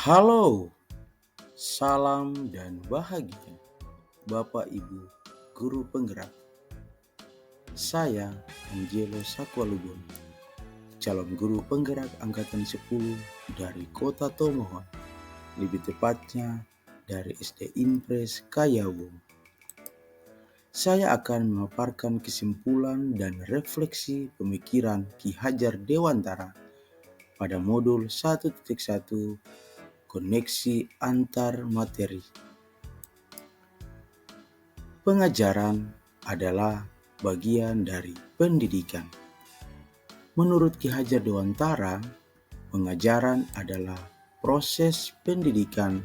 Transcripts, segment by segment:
Halo, salam dan bahagia Bapak Ibu Guru Penggerak. Saya Angelo Sakwalubon, calon guru penggerak angkatan 10 dari Kota Tomohon, lebih tepatnya dari SD Impres Kayawu. Saya akan memaparkan kesimpulan dan refleksi pemikiran Ki Hajar Dewantara pada modul 1.1 koneksi antar materi. Pengajaran adalah bagian dari pendidikan. Menurut Ki Hajar Dewantara, pengajaran adalah proses pendidikan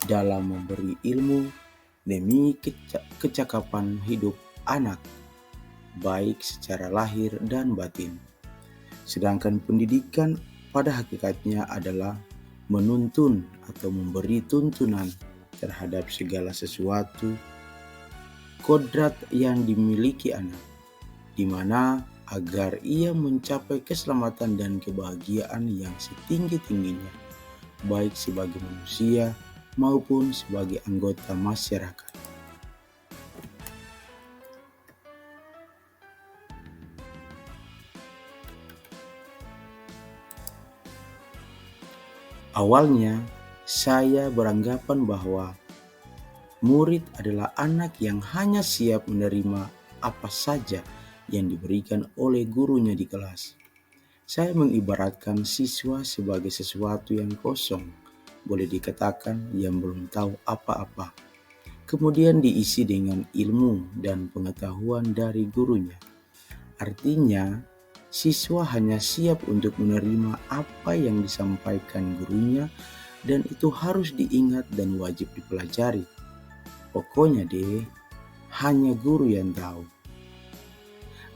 dalam memberi ilmu demi kecakapan hidup anak, baik secara lahir dan batin. Sedangkan pendidikan pada hakikatnya adalah menuntun atau memberi tuntunan terhadap segala sesuatu kodrat yang dimiliki anak, di mana agar ia mencapai keselamatan dan kebahagiaan yang setinggi-tingginya, baik sebagai manusia maupun sebagai anggota masyarakat. Awalnya, saya beranggapan bahwa murid adalah anak yang hanya siap menerima apa saja yang diberikan oleh gurunya di kelas. Saya mengibaratkan siswa sebagai sesuatu yang kosong, boleh dikatakan yang belum tahu apa-apa, kemudian diisi dengan ilmu dan pengetahuan dari gurunya. Artinya, siswa hanya siap untuk menerima apa yang disampaikan gurunya dan itu harus diingat dan wajib dipelajari. Pokoknya deh, hanya guru yang tahu.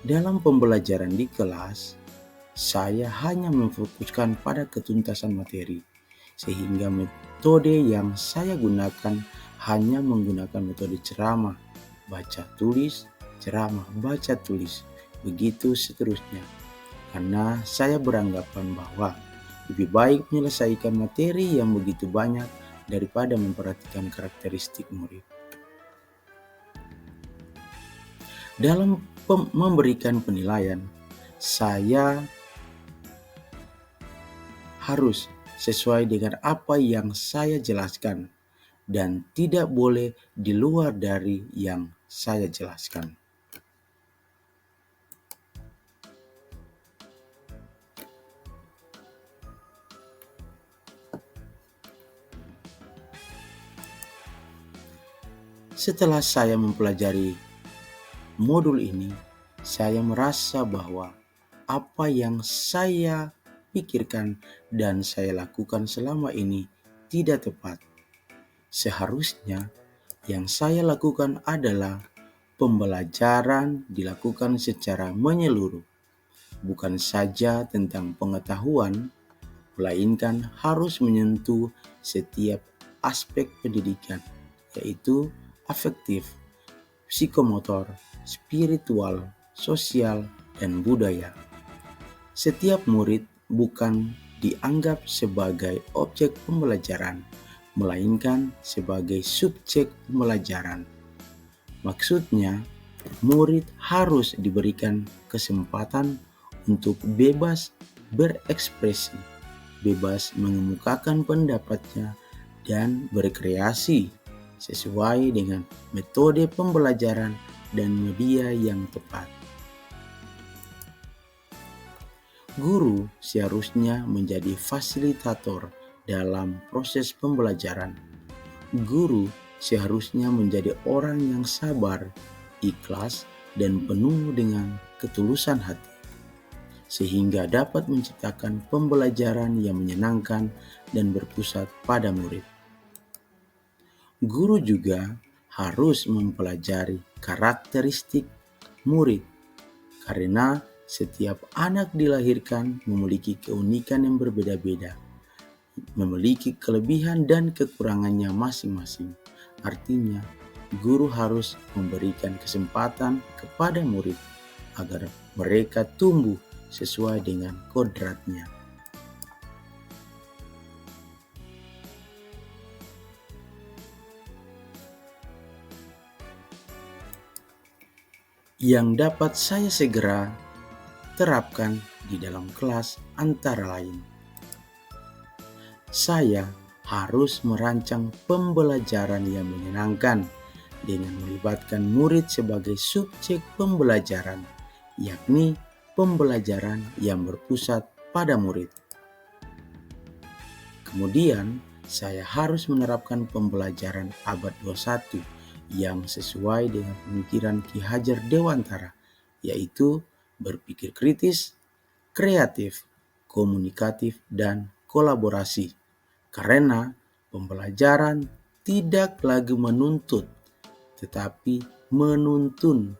Dalam pembelajaran di kelas, saya hanya memfokuskan pada ketuntasan materi, sehingga metode yang saya gunakan hanya menggunakan metode ceramah, baca tulis, ceramah, baca tulis, begitu seterusnya. Karena saya beranggapan bahwa lebih baik menyelesaikan materi yang begitu banyak daripada memperhatikan karakteristik murid. Dalam memberikan penilaian, saya harus sesuai dengan apa yang saya jelaskan dan tidak boleh di luar dari yang saya jelaskan. Setelah saya mempelajari modul ini, saya merasa bahwa apa yang saya pikirkan dan saya lakukan selama ini tidak tepat. Seharusnya yang saya lakukan adalah pembelajaran dilakukan secara menyeluruh, bukan saja tentang pengetahuan, melainkan harus menyentuh setiap aspek pendidikan, yaitu afektif, psikomotor, spiritual, sosial, dan budaya. Setiap murid bukan dianggap sebagai objek pembelajaran, melainkan sebagai subjek pembelajaran. Maksudnya, murid harus diberikan kesempatan untuk bebas berekspresi, bebas mengemukakan pendapatnya, dan berkreasi sesuai dengan metode pembelajaran dan media yang tepat. Guru seharusnya menjadi fasilitator dalam proses pembelajaran. Guru seharusnya menjadi orang yang sabar, ikhlas, dan penuh dengan ketulusan hati, sehingga dapat menciptakan pembelajaran yang menyenangkan dan berpusat pada murid. Guru juga harus mempelajari karakteristik murid, karena setiap anak dilahirkan memiliki keunikan yang berbeda-beda, memiliki kelebihan dan kekurangannya masing-masing. Artinya, guru harus memberikan kesempatan kepada murid agar mereka tumbuh sesuai dengan kodratnya. yang dapat saya segera terapkan di dalam kelas antara lain. Saya harus merancang pembelajaran yang menyenangkan dengan melibatkan murid sebagai subjek pembelajaran, yakni pembelajaran yang berpusat pada murid. Kemudian, saya harus menerapkan pembelajaran abad 21 yang sesuai dengan pemikiran Ki Hajar Dewantara, yaitu berpikir kritis, kreatif, komunikatif, dan kolaborasi. Karena pembelajaran tidak lagi menuntut, tetapi menuntun.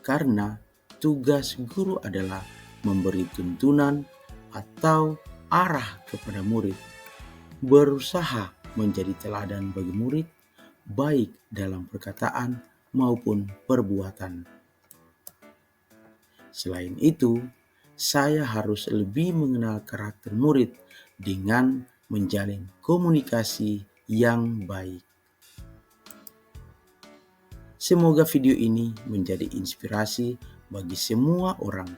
Karena tugas guru adalah memberi tuntunan atau arah kepada murid, berusaha menjadi teladan bagi murid, baik dalam perkataan maupun perbuatan. Selain itu, saya harus lebih mengenal karakter murid dengan menjalin komunikasi yang baik. Semoga video ini menjadi inspirasi bagi semua orang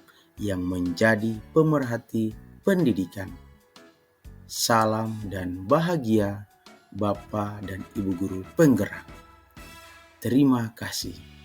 yang menjadi pemerhati pendidikan. Salam dan bahagia Bapak dan Ibu Guru penggerak. Terima kasih.